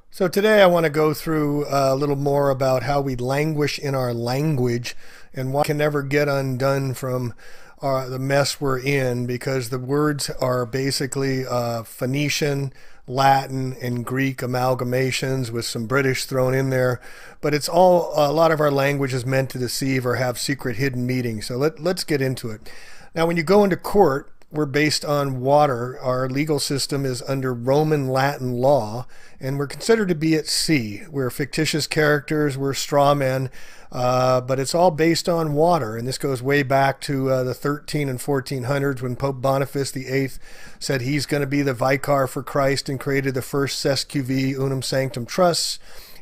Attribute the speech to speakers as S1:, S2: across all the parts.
S1: So today I want to go through a little more about how we languish in our language and why we can never get undone from the mess we're in, because the words are basically Phoenician, Latin, and Greek amalgamations with some British thrown in there. But it's all, a lot of our language is meant to deceive or have secret hidden meanings. So let's get into it. Now, when you go into court, we're based on water. Our legal system is under Roman Latin law, and we're considered to be at sea. We're fictitious characters, we're straw men, but it's all based on water. And this goes way back to the 13 and 1400s when Pope Boniface VIII said he's going to be the vicar for Christ and created the first SQV Unum Sanctum Trusts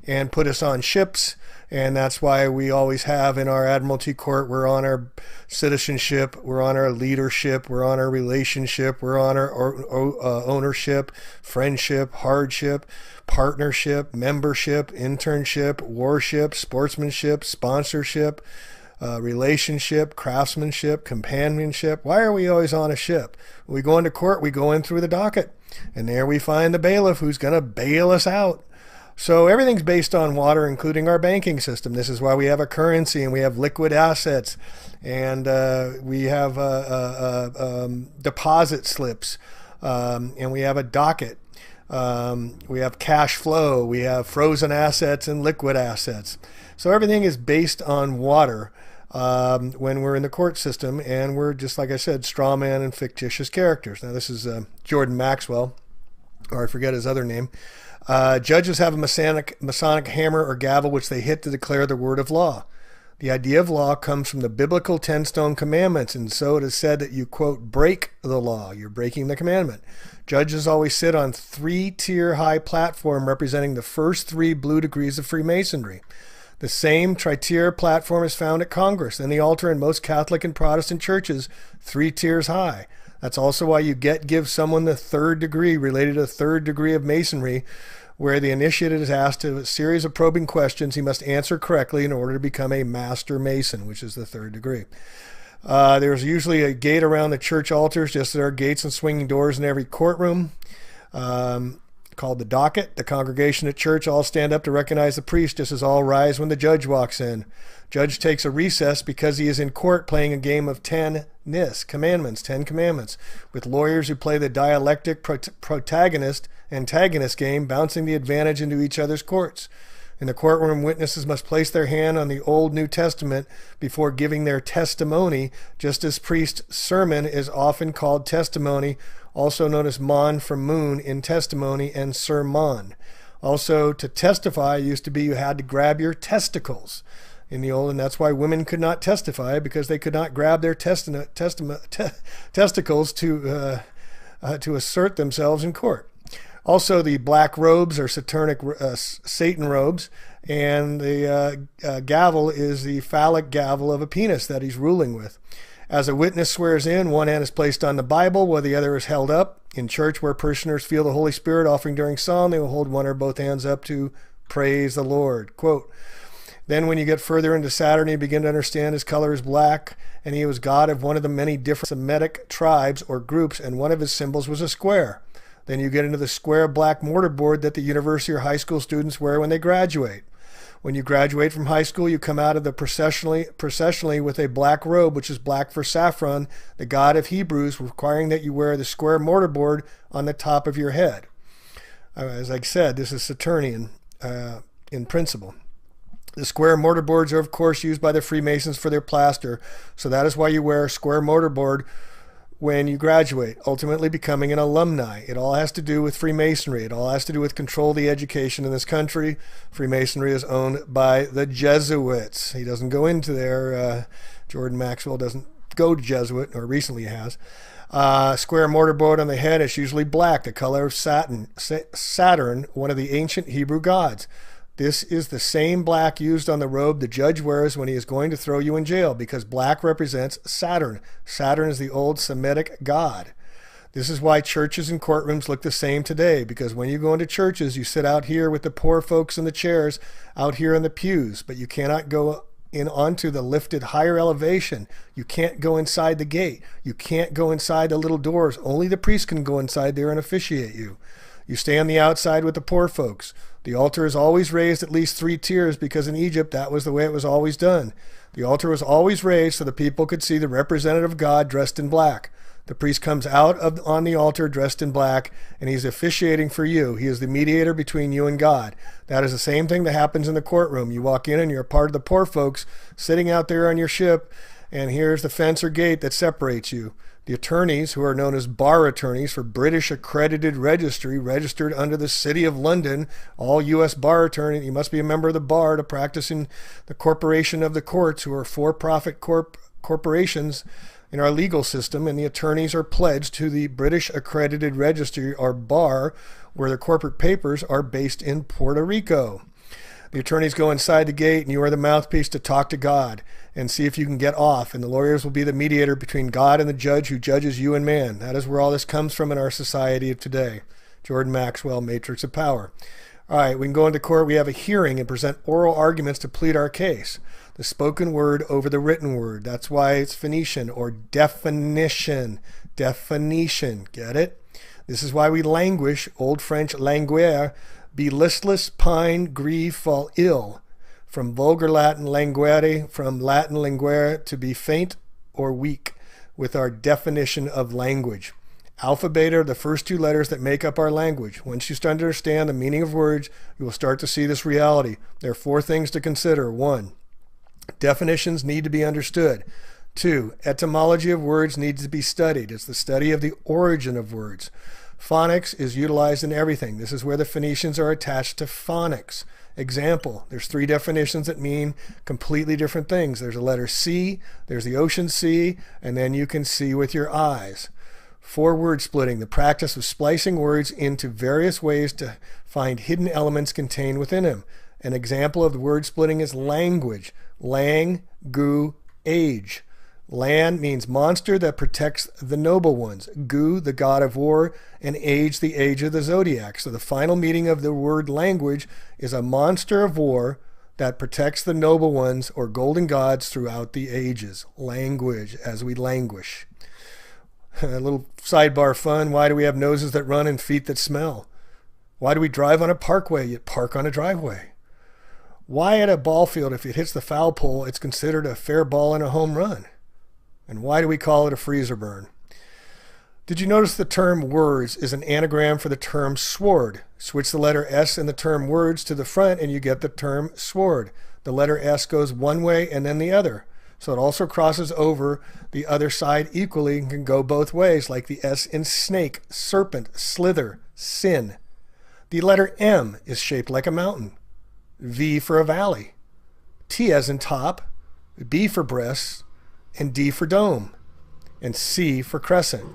S1: and put us on ships. And that's why we always have in our Admiralty Court, we're on our citizenship, we're on our leadership, we're on our relationship, we're on our ownership, friendship, hardship, partnership, membership, internship, warship, sportsmanship, sponsorship, relationship, craftsmanship, companionship. Why are we always on a ship? When we go into court, we go in through the docket, and there we find the bailiff who's going to bail us out. So everything's based on water, including our banking system. This is why we have a currency and we have liquid assets, and we have deposit slips, and we have a docket. We have cash flow. We have frozen assets and liquid assets. So everything is based on water when we're in the court system, and we're, just like I said, straw man and fictitious characters. Now, this is Jordan Maxwell, or I forget his other name. Judges have a Masonic hammer or gavel which they hit to declare the word of law. The idea of law comes from the biblical 10-stone commandments, and so it is said that you, quote, break the law. You're breaking the commandment. Judges always sit on 3-tier high platform representing the first 3 blue degrees of Freemasonry. The same tri-tier platform is found at Congress and the altar in most Catholic and Protestant churches, 3 tiers high. That's also why you give someone the 3rd degree related to the 3rd degree of Masonry, where the initiate is asked a series of probing questions he must answer correctly in order to become a Master Mason, which is the 3rd degree. There's usually a gate around the church altars, just as there are gates and swinging doors in every courtroom, called the docket. The congregation at church all stand up to recognize the priest, just as all rise when the judge walks in. Judge takes a recess because he is in court playing a game of 10 commandments, 10 commandments, with lawyers who play the dialectic protagonist-antagonist game, bouncing the advantage into each other's courts. In the courtroom, witnesses must place their hand on the Old New Testament before giving their testimony, just as priest's sermon is often called testimony, also known as mon from moon in testimony, and sermon. Also, to testify used to be you had to grab your testicles in the old, and that's why women could not testify, because they could not grab their testicles to assert themselves in court. Also, the black robes are Satan robes, and the gavel is the phallic gavel of a penis that he's ruling with. As a witness swears in, one hand is placed on the Bible while the other is held up. In church, where parishioners feel the Holy Spirit offering during psalm, they will hold one or both hands up to praise the Lord. Quote, then when you get further into Saturn, you begin to understand his color is black, and he was god of one of the many different Semitic tribes or groups, and one of his symbols was a square. Then you get into the square black mortarboard that the university or high school students wear when they graduate. When you graduate from high school, you come out of the processionally with a black robe, which is black for Saffron, the god of Hebrews, requiring that you wear the square mortarboard on the top of your head. As I said, this is Saturnian in principle. The square mortarboards are, of course, used by the Freemasons for their plaster, so that is why you wear a square mortarboard when you graduate, ultimately becoming an alumni. It all has to do with Freemasonry. It all has to do with control of the education in this country. Freemasonry is owned by the Jesuits. He doesn't go into there. Jordan Maxwell doesn't go to Jesuit, or recently has. Square mortarboard on the head is usually black, the color of Saturn, one of the ancient Hebrew gods. This is the same black used on the robe the judge wears when he is going to throw you in jail, because black represents Saturn. Saturn is the old Semitic god. This is why churches and courtrooms look the same today, because when you go into churches, you sit out here with the poor folks in the chairs out here in the pews, but you cannot go in onto the lifted higher elevation. You can't go inside the gate. You can't go inside the little doors. Only the priest can go inside there and officiate you. You stay on the outside with the poor folks. The altar is always raised at least 3 tiers because in Egypt that was the way it was always done. The altar was always raised so the people could see the representative of God dressed in black. The priest comes out on the altar dressed in black, and he's officiating for you. He is the mediator between you and God. That is the same thing that happens in the courtroom. You walk in and you're a part of the poor folks sitting out there on your ship, and here's the fence or gate that separates you. The attorneys, who are known as bar attorneys for British accredited registry, registered under the City of London, all U.S. bar attorneys, you must be a member of the bar to practice in the corporation of the courts, who are for-profit corporations in our legal system, and the attorneys are pledged to the British accredited registry, or bar, where their corporate papers are based in Puerto Rico. The attorneys go inside the gate, and you are the mouthpiece to talk to God and see if you can get off. And the lawyers will be the mediator between God and the judge who judges you and man. That is where all this comes from in our society of today. Jordan Maxwell, Matrix of Power. All right, we can go into court. We have a hearing and present oral arguments to plead our case. The spoken word over the written word. That's why it's Phoenician, or definition. Definition. Get it? This is why we languish, Old French languere, be listless, pine, grieve, fall ill. From vulgar Latin languere, from Latin linguere, to be faint or weak, with our definition of language. Alpha, beta are the first 2 letters that make up our language. Once you start to understand the meaning of words, you will start to see this reality. There are 4 things to consider. 1, definitions need to be understood. 2, etymology of words needs to be studied. It's the study of the origin of words. Phonics is utilized in everything. This is where the Phoenicians are attached to phonics. Example, there's 3 definitions that mean completely different things. There's a letter C, there's the ocean C, and then you can see with your eyes. 4, word splitting, the practice of splicing words into various ways to find hidden elements contained within them. An example of the word splitting is language. Lang, gu, age. Lan means monster that protects the noble ones. Gu, the god of war, and age, the age of the zodiac. So the final meaning of the word language is a monster of war that protects the noble ones, or golden gods, throughout the ages. Language, as we languish. A little sidebar fun. Why do we have noses that run and feet that smell? Why do we drive on a parkway yet park on a driveway? Why at a ball field, if it hits the foul pole, it's considered a fair ball and a home run? And why do we call it a freezer burn? Did you notice the term words is an anagram for the term sword? Switch the letter S in the term words to the front and you get the term sword. The letter S goes one way and then the other. So it also crosses over the other side equally and can go both ways, like the S in snake, serpent, slither, sin. The letter M is shaped like a mountain. V for a valley. T as in top, B for breasts, and D for dome, and C for crescent.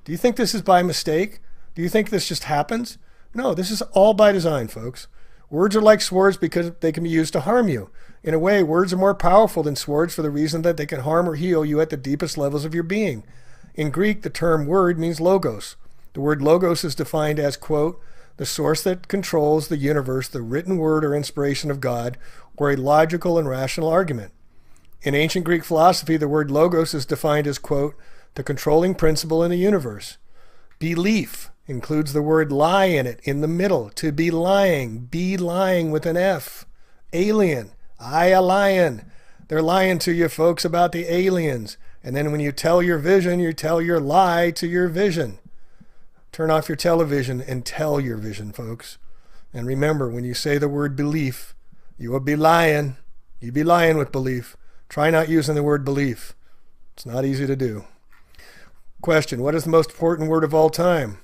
S1: Do you think this is by mistake? Do you think this just happens? No, this is all by design, folks. Words are like swords because they can be used to harm you. In a way, words are more powerful than swords for the reason that they can harm or heal you at the deepest levels of your being. In Greek, the term word means logos. The word logos is defined as, quote, the source that controls the universe, the written word or inspiration of God, or a logical and rational argument. In ancient Greek philosophy, the word logos is defined as, quote, the controlling principle in the universe. Belief includes the word lie in it, in the middle. To be lying with an F. Alien, I a lion. They're lying to you folks about the aliens. And then when you tell your vision, you tell your lie to your vision. Turn off your television and tell your vision, folks. And remember, when you say the word belief, you will be lying. You be lying with belief. Try not using the word belief. It's not easy to do. Question, what is the most important word of all time?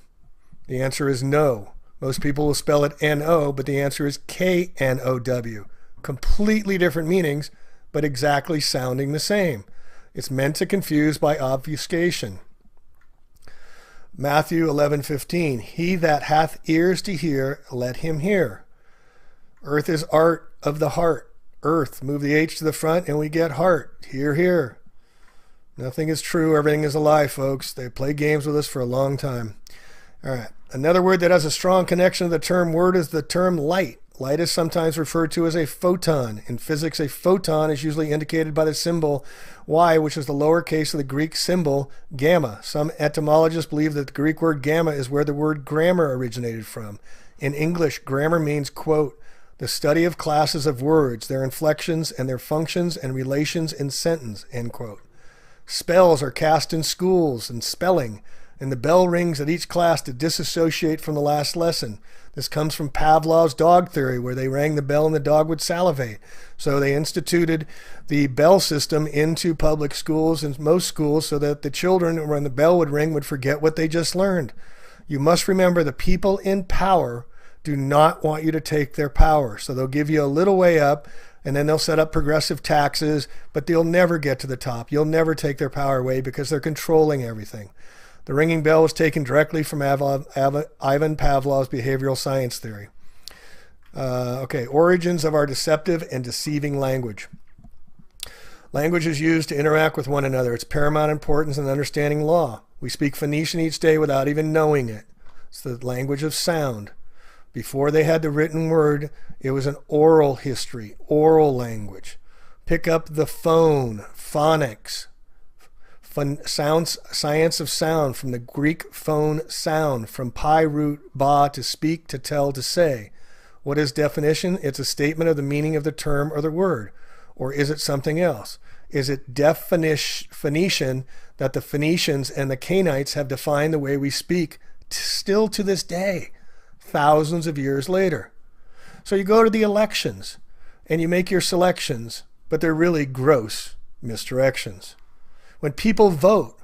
S1: The answer is no. Most people will spell it N-O, but the answer is K-N-O-W. Completely different meanings, but exactly sounding the same. It's meant to confuse by obfuscation. Matthew 11:15, he that hath ears to hear, let him hear. Earth is art of the heart. Earth, move the H to the front and we get heart. Hear, hear. Nothing is true. Everything is a lie, folks. They play games with us for a long time. All right. Another word that has a strong connection to the term word is the term light. Light is sometimes referred to as a photon. In physics, a photon is usually indicated by the symbol Y, which is the lowercase of the Greek symbol gamma. Some etymologists believe that the Greek word gamma is where the word grammar originated from. In English, grammar means, quote, the study of classes of words, their inflections, and their functions and relations in sentence, end quote. Spells are cast in schools and spelling, and the bell rings at each class to disassociate from the last lesson. This comes from Pavlov's dog theory, where they rang the bell and the dog would salivate. So they instituted the bell system into public schools and most schools so that the children, when the bell would ring, would forget what they just learned. You must remember the people in power do not want you to take their power. So they'll give you a little way up, and then they'll set up progressive taxes, but they'll never get to the top. You'll never take their power away because they're controlling everything. The ringing bell was taken directly from Ivan Pavlov's behavioral science theory. Origins of our deceptive and deceiving language. Language is used to interact with one another. It's paramount importance in understanding law. We speak Phoenician each day without even knowing it. It's the language of sound. Before they had the written word, it was an oral history, oral language. Pick up the phone, phonics. Science of sound, from the Greek phone, sound, from pi root ba, to speak, to tell, to say. What is definition? It's a statement of the meaning of the term or the word. Or is it something else? Is it Phoenician that the Phoenicians and the Canaanites have defined the way we speak still to this day, thousands of years later? So you go to the elections and you make your selections, but they're really gross misdirections. When people vote,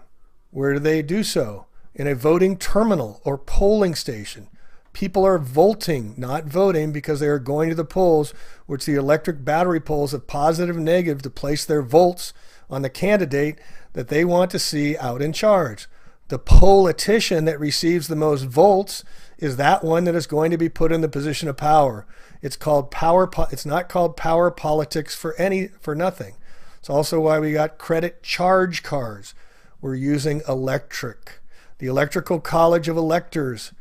S1: where do they do so? In a voting terminal or polling station. People are voting, not voting, because they are going to the polls, which the electric battery poles of positive and negative, to place their votes on the candidate that they want to see out in charge. The politician that receives the most votes is that one that is going to be put in the position of power. It's called power. It's not called power politics for nothing. It's also why we got credit charge cards. We're using electric. The Electoral College of Electors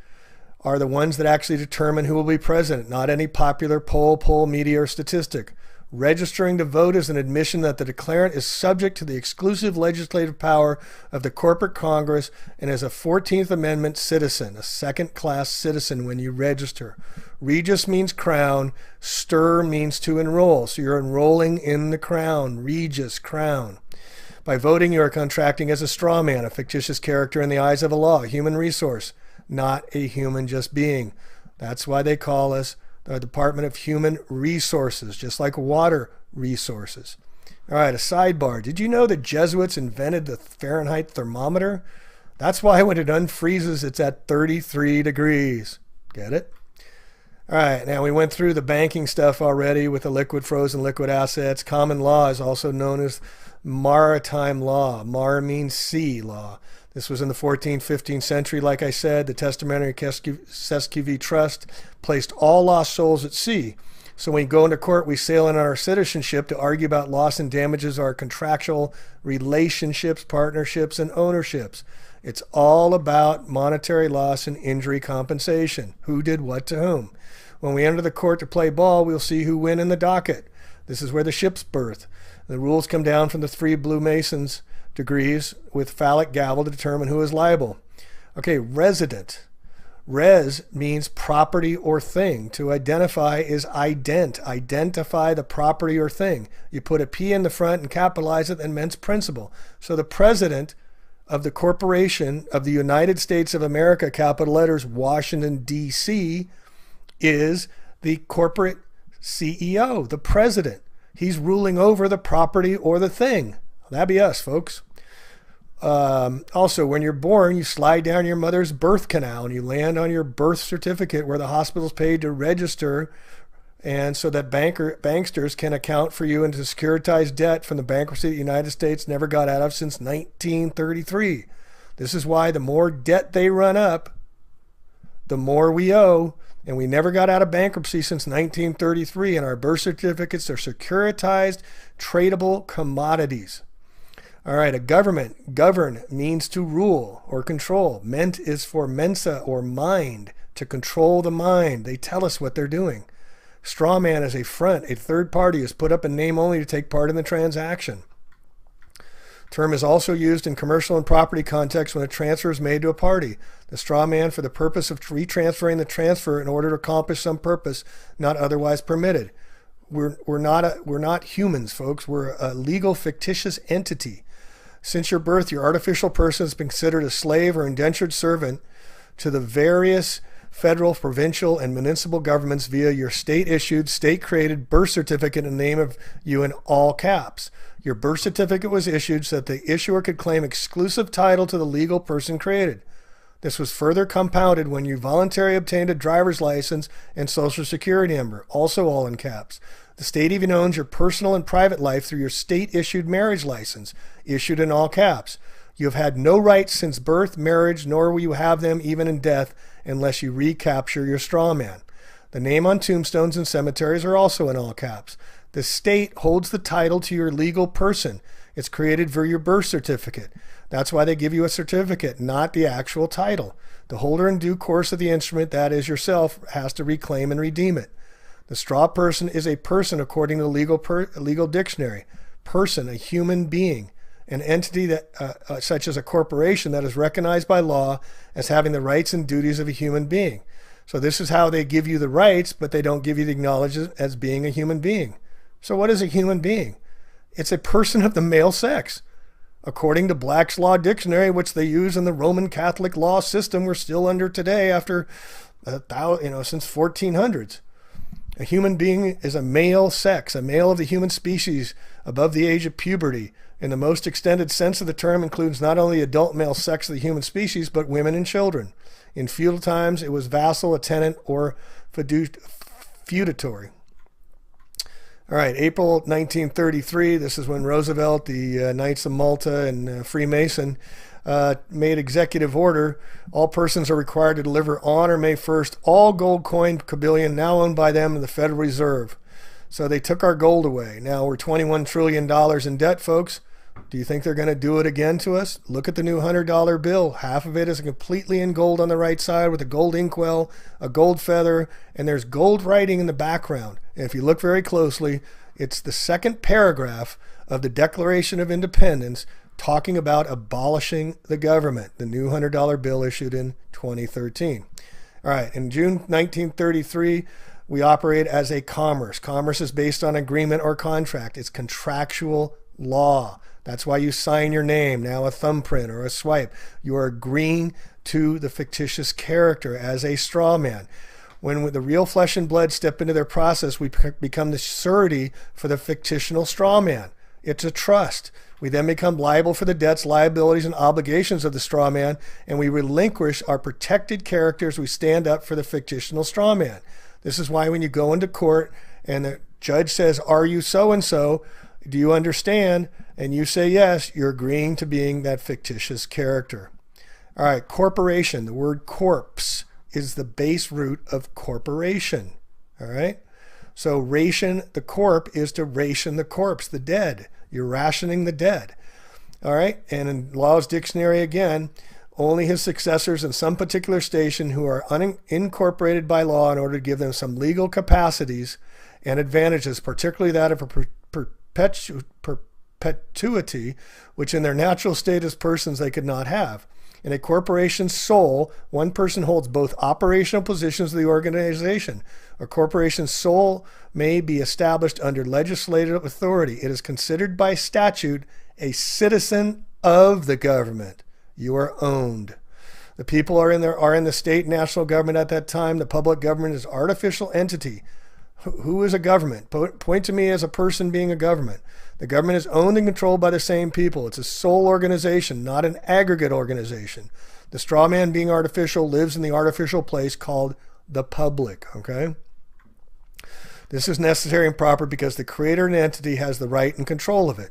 S1: are the ones that actually determine who will be president, not any popular poll, media, or statistic. Registering to vote is an admission that the declarant is subject to the exclusive legislative power of the corporate Congress and is a 14th Amendment citizen, a second-class citizen when you register. Regis means crown, stir means to enroll, so you're enrolling in the crown, regis, crown. By voting, you are contracting as a straw man, a fictitious character in the eyes of a law, a human resource, not a human just being. That's why they call us the Department of Human Resources, just like water resources. All right, a sidebar. Did you know the Jesuits invented the Fahrenheit thermometer? That's why when it unfreezes, it's at 33 degrees. Get it? All right, now we went through the banking stuff already with the liquid, frozen, liquid assets. Common law is also known as maritime law. Mar means sea law. This was in the 14th, 15th century. Like I said, the Testamentary Cesquivi Trust placed all lost souls at sea. So when we go into court, we sail in our citizenship to argue about loss and damages, our contractual relationships, partnerships, and ownerships. It's all about monetary loss and injury compensation. Who did what to whom? When we enter the court to play ball, we'll see who win in the docket. This is where the ship's birth. The rules come down from the 3 Blue Masons degrees with phallic gavel to determine who is liable. Okay, resident. Res means property or thing. To identify is ident. Identify the property or thing. You put a P in the front and capitalize it, and means principal. So the president of the corporation of the United States of America, capital letters, Washington, D.C., is the corporate CEO, the president. He's ruling over the property or the thing. That'd be us, folks. Also, when you're born, you slide down your mother's birth canal and you land on your birth certificate, where the hospital's paid to register, and so that banksters can account for you into securitized debt from the bankruptcy the United States never got out of since 1933. This is why the more debt they run up, the more we owe. And we never got out of bankruptcy since 1933, and our birth certificates are securitized, tradable commodities. All right, a government. Govern means to rule or control. Ment is for mensa or mind, to control the mind. They tell us what they're doing. Straw man is a front. A third party is put up in name only to take part in the transaction. Term is also used in commercial and property context when a transfer is made to a party. The straw man for the purpose of retransferring the transfer in order to accomplish some purpose not otherwise permitted. We're not humans, folks. We're a legal fictitious entity. Since your birth, your artificial person has been considered a slave or indentured servant to the various federal, provincial, and municipal governments via your state-issued, state-created birth certificate in the name of you in all caps. Your birth certificate was issued so that the issuer could claim exclusive title to the legal person created. This was further compounded when you voluntarily obtained a driver's license and social security number, also all in caps. The state even owns your personal and private life through your state-issued marriage license, issued in all caps. You have had no rights since birth, marriage, nor will you have them even in death unless you recapture your straw man. The name on tombstones and cemeteries are also in all caps. The state holds the title to your legal person. It's created for your birth certificate. That's why they give you a certificate, not the actual title. The holder in due course of the instrument, that is yourself, has to reclaim and redeem it. The straw person is a person according to the legal dictionary. Person, a human being. An entity that, such as a corporation that is recognized by law as having the rights and duties of a human being. So this is how they give you the rights, but they don't give you the acknowledgement as being a human being. So what is a human being? It's a person of the male sex. According to Black's Law Dictionary, which they use in the Roman Catholic law system we're still under today after, since 1400s. A human being is a male sex, a male of the human species above the age of puberty. In the most extended sense of the term includes not only adult male sex of the human species, but women and children. In feudal times, it was vassal, a tenant, or feudatory. All right, April 1933, this is when Roosevelt, the Knights of Malta, and Freemason made executive order. All persons are required to deliver on or May 1st all gold coin bullion now owned by them in the Federal Reserve. So they took our gold away. Now we're $21 trillion in debt, folks. Do you think they're going to do it again to us? Look at the new $100 bill. Half of it is completely in gold on the right side with a gold inkwell, a gold feather, and there's gold writing in the background. And if you look very closely, it's the second paragraph of the Declaration of Independence talking about abolishing the government, the new $100 bill issued in 2013. All right, in June 1933, we operate as a commerce. Commerce is based on agreement or contract. It's contractual law. That's why you sign your name, now a thumbprint or a swipe. You are agreeing to the fictitious character as a straw man. When the real flesh and blood step into their process, we become the surety for the fictional straw man. It's a trust. We then become liable for the debts, liabilities, and obligations of the straw man, and we relinquish our protected characters. We stand up for the fictional straw man. This is why when you go into court and the judge says, "Are you so-and-so? Do you understand?" And you say yes, you're agreeing to being that fictitious character. All right, corporation. The word corpse is the base root of corporation. All right? So ration the corp is to ration the corpse, the dead. You're rationing the dead. All right? And in Law's Dictionary again, only his successors in some particular station who are unincorporated by law in order to give them some legal capacities and advantages, particularly that of a perpetuity, which in their natural state as persons they could not have. In a corporation's soul, one person holds both operational positions of the organization. A corporation's soul may be established under legislative authority. It is considered by statute a citizen of the government. You are owned. The people are in the state and national government at that time. The public government is an artificial entity. Who is a government? Point to me as a person being a government. The government is owned and controlled by the same people. It's a sole organization, not an aggregate organization. The straw man being artificial lives in the artificial place called the public, okay? This is necessary and proper because the creator and entity has the right and control of it.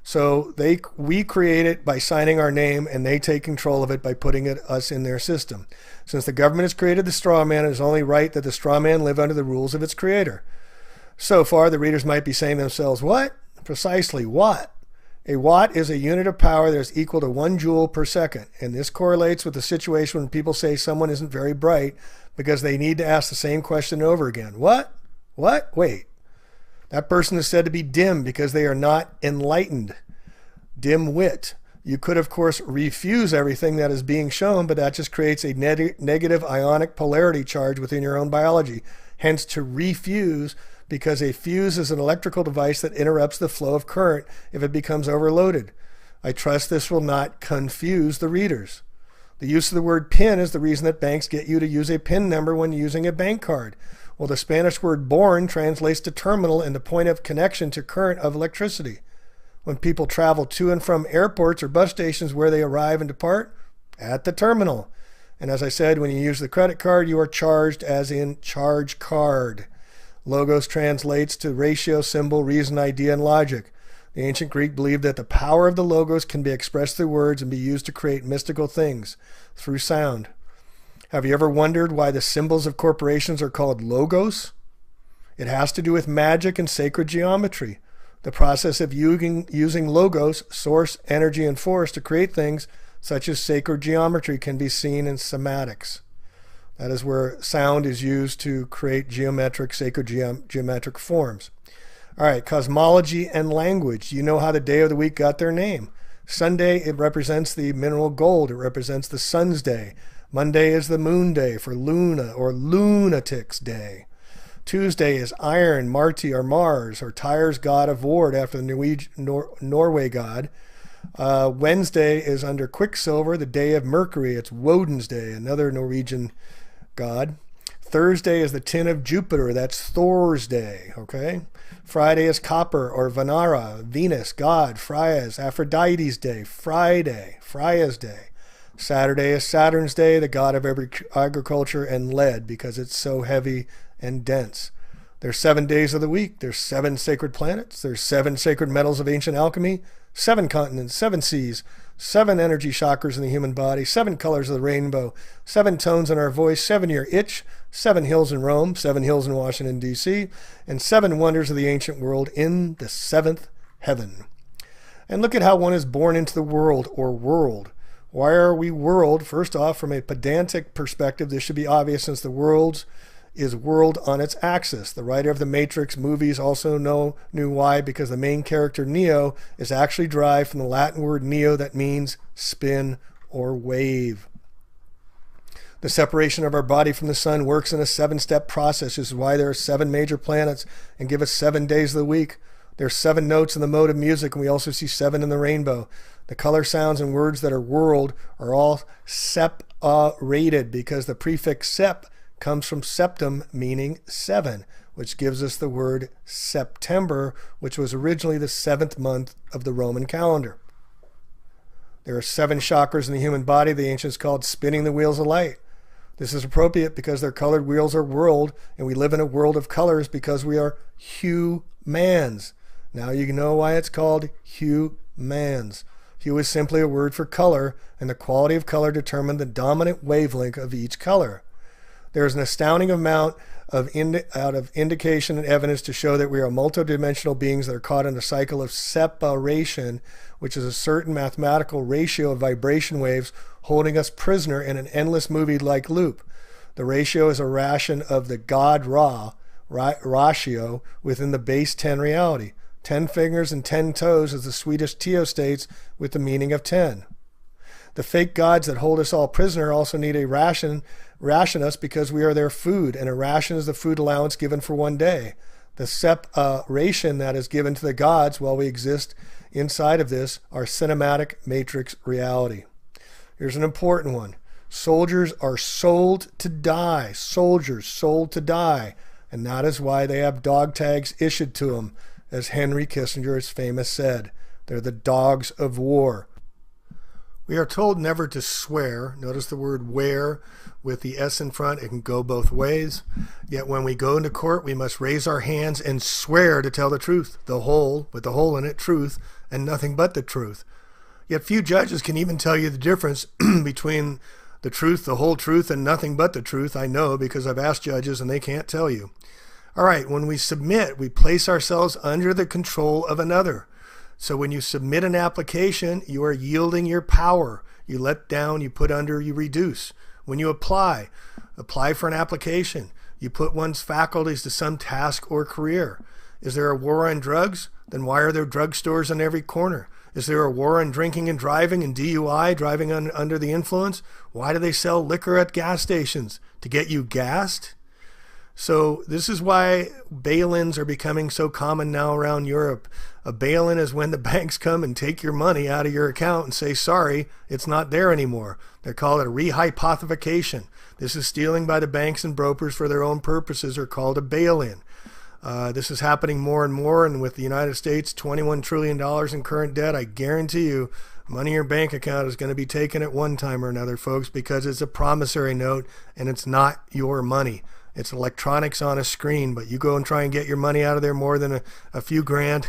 S1: So we create it by signing our name, and they take control of it by putting us in their system. Since the government has created the straw man, it is only right that the straw man live under the rules of its creator. So far, the readers might be saying to themselves, what? Precisely what? A watt is a unit of power that is equal to 1 joule per second. And this correlates with the situation when people say someone isn't very bright because they need to ask the same question over again. What? What? Wait. That person is said to be dim because they are not enlightened. dim-wit. You could, of course, refuse everything that is being shown, but that just creates a negative ionic polarity charge within your own biology. Hence, to refuse, because a fuse is an electrical device that interrupts the flow of current if it becomes overloaded. I trust this will not confuse the readers. The use of the word PIN is the reason that banks get you to use a PIN number when using a bank card. Well, the Spanish word born translates to terminal and the point of connection to current of electricity. When people travel to and from airports or bus stations, where they arrive and depart? At the terminal. And as I said, when you use the credit card, you are charged, as in charge card. Logos translates to ratio, symbol, reason, idea, and logic. The ancient Greek believed that the power of the logos can be expressed through words and be used to create mystical things through sound. Have you ever wondered why the symbols of corporations are called logos? It has to do with magic and sacred geometry. The process of using logos, source, energy, and force to create things such as sacred geometry can be seen in somatics. That is where sound is used to create geometric, sacred geometric forms. All right, cosmology and language. You know how the day of the week got their name. Sunday, it represents the mineral gold. It represents the sun's day. Monday is the moon day for Luna or Lunatic's day. Tuesday is iron, Marti or Mars, or Tyre's god of war after the Norway god. Wednesday is under Quicksilver, the day of Mercury. It's Woden's day, another Norwegian god. Thursday is the tin of Jupiter. That's Thor's day, okay? Friday is copper or Venera, Venus, God. Freya's Aphrodite's day, Friday, Freya's day. Saturday is Saturn's day, the god of agriculture and lead, because it's so heavy and dense. There's 7 days of the week. There's 7 sacred planets. There's 7 sacred metals of ancient alchemy, 7 continents, 7 seas, 7 energy chakras in the human body, 7 colors of the rainbow, 7 tones in our voice, 7-year itch, 7 hills in Rome, 7 hills in Washington, D.C., and 7 wonders of the ancient world in the 7th heaven. And look at how one is born into the world, or world. Why are we world? First off, from a pedantic perspective, this should be obvious, since the world is world on its axis. The writer of the Matrix movies also knew why, because the main character Neo is actually derived from the Latin word neo, that means spin or wave. The separation of our body from the sun works in a 7-step process. This is why there are 7 major planets and give us 7 days of the week. There are 7 notes in the mode of music, and we also see 7 in the rainbow. The color, sounds, and words that are world are all separated, because the prefix sep comes from septum, meaning 7, which gives us the word September, which was originally the 7th month of the Roman calendar. There are 7 chakras in the human body. The ancients called spinning the wheels of light. This is appropriate because their colored wheels are world, and we live in a world of colors because we are humans. Now you know why it's called humans. Hue is simply a word for color, and the quality of color determines the dominant wavelength of each color. There is an astounding amount of indication and evidence to show that we are multidimensional beings that are caught in a cycle of separation, which is a certain mathematical ratio of vibration waves holding us prisoner in an endless movie-like loop. The ratio is a ration of the God ratio within the base 10 reality. 10 fingers and 10 toes, as the Swedish Teo states, with the meaning of 10. The fake gods that hold us all prisoner also need a ration us because we are their food, and a ration is the food allowance given for 1 day. The separation that is given to the gods while we exist inside of this, our cinematic matrix reality. Here's an important one. Soldiers are sold to die. Soldiers sold to die. And that is why they have dog tags issued to them, as Henry Kissinger has famous said. They're the dogs of war. We are told never to swear. Notice the word "where" with the S in front. It can go both ways. Yet when we go into court, we must raise our hands and swear to tell the truth, the whole, with the hole in it, truth, and nothing but the truth. Yet few judges can even tell you the difference between the truth, the whole truth, and nothing but the truth. I know, because I've asked judges and they can't tell you. All right, when we submit, we place ourselves under the control of another. So when you submit an application, you are yielding your power. You let down, you put under, you reduce. When you apply for an application, you put one's faculties to some task or career. Is there a war on drugs? Then why are there drugstores on every corner? Is there a war on drinking and driving and DUI, driving under the influence? Why do they sell liquor at gas stations? To get you gassed? So this is why bail-ins are becoming so common now around Europe. A bail-in is when the banks come and take your money out of your account and say, sorry, it's not there anymore. They call it a rehypothecation. This is stealing by the banks and brokers for their own purposes, or called a bail-in. This is happening more and more, and with the United States, $21 trillion in current debt, I guarantee you money in your bank account is going to be taken at one time or another, folks, because it's a promissory note and it's not your money. It's electronics on a screen, but you go and try and get your money out of there more than a few grand,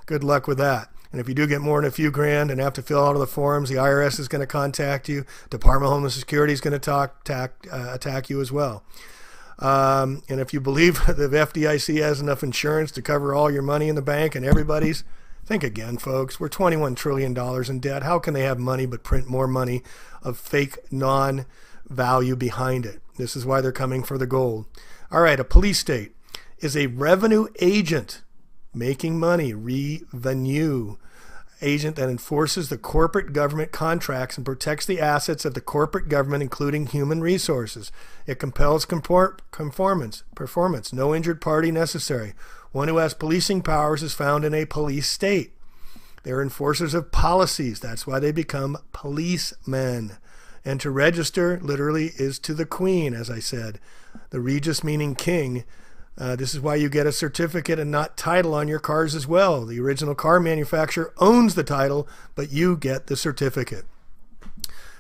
S1: good luck with that. And if you do get more than a few grand and have to fill out all the forms, the IRS is going to contact you. Department of Homeland Security is going to attack you as well. And if you believe the FDIC has enough insurance to cover all your money in the bank and everybody's, think again, folks. We're $21 trillion in debt. How can they have money but print more money of fake non-value behind it? This is why they're coming for the gold. All right, a police state is a revenue agent making money, revenue agent that enforces the corporate government contracts and protects the assets of the corporate government, including human resources. It compels performance, no injured party necessary. One who has policing powers is found in a police state. They're enforcers of policies. That's why they become policemen. And to register literally is to the queen, as I said. The Regis meaning king. This is why you get a certificate and not title on your cars as well. The original car manufacturer owns the title, but you get the certificate.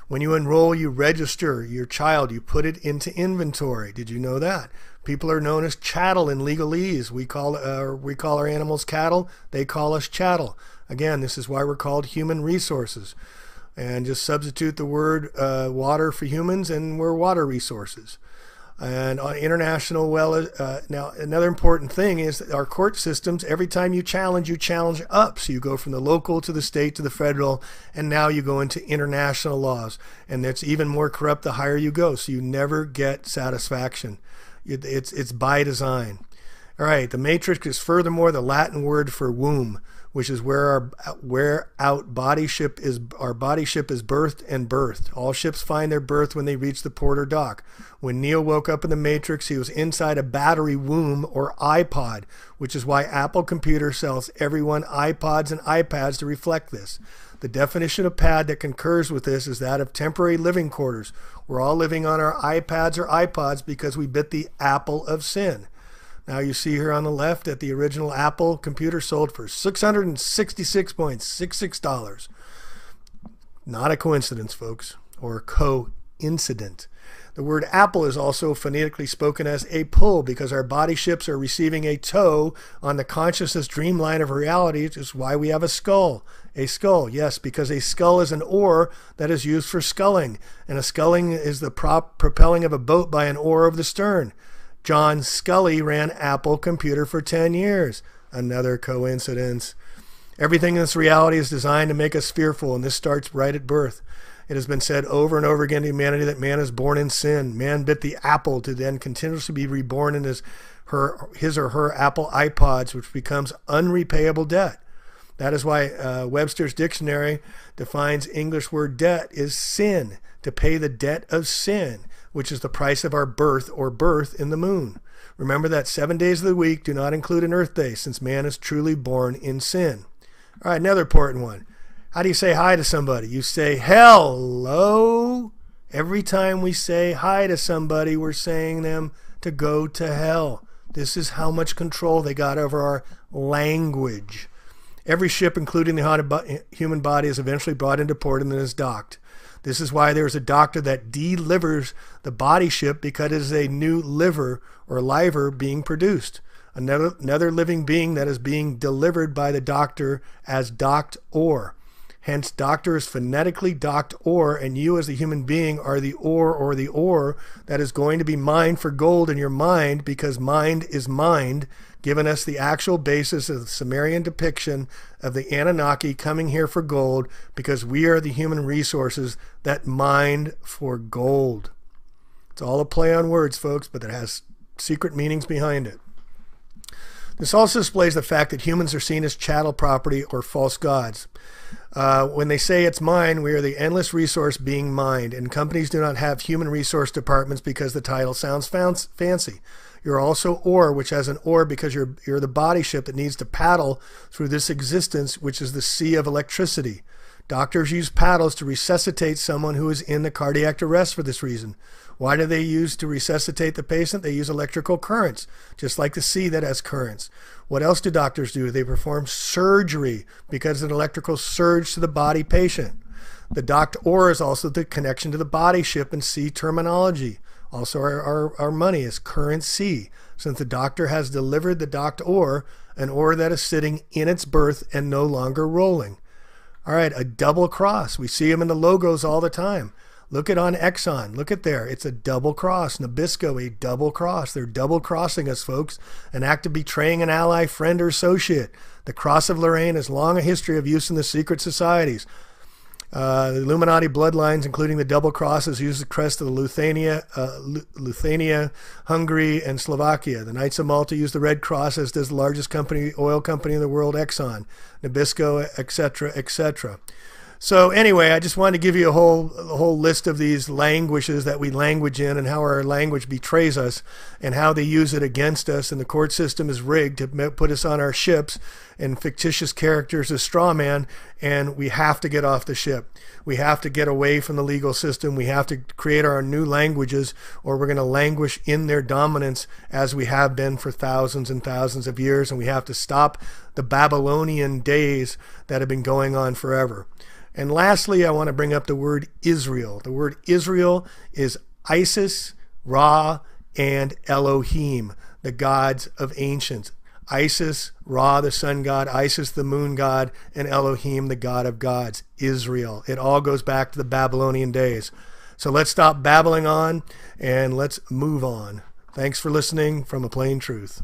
S1: When you enroll, you register your child. You put it into inventory. Did you know that? People are known as chattel in legalese. We call our animals cattle. They call us chattel. Again, this is why we're called human resources. And just substitute the word water for humans, and we're water resources. And on international, now another important thing is that our court systems, every time you challenge up. So you go from the local to the state to the federal, and now you go into international laws. And it's even more corrupt the higher you go. So you never get satisfaction. It's by design. All right, the matrix is furthermore the Latin word for womb, which is where our body ship is birthed and birthed. All ships find their birth when they reach the port or dock. When Neo woke up in the Matrix, he was inside a battery womb or iPod, which is why Apple Computer sells everyone iPods and iPads to reflect this. The definition of pad that concurs with this is that of temporary living quarters. We're all living on our iPads or iPods because we bit the apple of sin. Now you see here on the left that the original Apple computer sold for $666.66. Not a coincidence, folks, or coincident. The word apple is also phonetically spoken as a pull because our body ships are receiving a tow on the consciousness dreamline of reality, which is why we have a skull. A skull, yes, because a skull is an oar that is used for sculling, and a sculling is the propelling of a boat by an oar of the stern. John Scully ran Apple Computer for 10 years. Another coincidence. Everything in this reality is designed to make us fearful, and this starts right at birth. It has been said over and over again to humanity that man is born in sin. Man bit the apple to then continuously be reborn in his or her Apple iPods, which becomes unrepayable debt. That is why Webster's dictionary defines English word debt is sin, to pay the debt of sin, which is the price of our birth or birth in the moon. Remember that 7 days of the week do not include an earth day, since man is truly born in sin. All right, another important one. How do you say hi to somebody? You say hello. Every time we say hi to somebody, we're saying them to go to hell. This is how much control they got over our language. Every ship, including the human body, is eventually brought into port and then is docked. This is why there's a doctor that delivers the body ship, because it is a new liver or liver being produced. Another living being that is being delivered by the doctor as docked ore. Hence, doctor is phonetically docked ore, and you as the human being are the ore or the ore that is going to be mined for gold in your mind, because mind is mind, giving us the actual basis of the Sumerian depiction of the Anunnaki coming here for gold, because we are the human resources that mined for gold. It's all a play on words, folks, but it has secret meanings behind it. This also displays the fact that humans are seen as chattel property or false gods. When they say it's mine, we are the endless resource being mined, and companies do not have human resource departments because the title sounds fancy. You're also ore, which has an oar because you're the body ship that needs to paddle through this existence, which is the sea of electricity. Doctors use paddles to resuscitate someone who is in the cardiac arrest for this reason. Why do they use to resuscitate the patient? They use electrical currents, just like the sea that has currents. What else do doctors do? They perform surgery because of an electrical surge to the body patient. The docked oar is also the connection to the body ship and sea terminology. Also, our money is currency, since the doctor has delivered the docked oar, an oar that is sitting in its berth and no longer rolling. All right, a double cross. We see them in the logos all the time. Look at on Exxon. Look at there. It's a double cross. Nabisco, a double cross. They're double crossing us, folks. An act of betraying an ally, friend, or associate. The cross of Lorraine has long a history of use in the secret societies. The Illuminati bloodlines, including the double crosses, use the crest of the Lithuania, Hungary, and Slovakia. The Knights of Malta use the red cross, as does the largest oil company in the world, Exxon, Nabisco, etc., etc. So anyway, I just wanted to give you a whole list of these languages that we language in and how our language betrays us and how they use it against us. And the court system is rigged to put us on our ships and fictitious characters as straw man. And we have to get off the ship. We have to get away from the legal system. We have to create our new languages, or we're going to languish in their dominance as we have been for thousands and thousands of years. And we have to stop the Babylonian days that have been going on forever. And lastly, I want to bring up the word Israel. The word Israel is Isis, Ra, and Elohim, the gods of ancients. Isis, Ra, the sun god, Isis, the moon god, and Elohim, the god of gods. Israel. It all goes back to the Babylonian days. So let's stop babbling on and let's move on. Thanks for listening from A Plain Truth.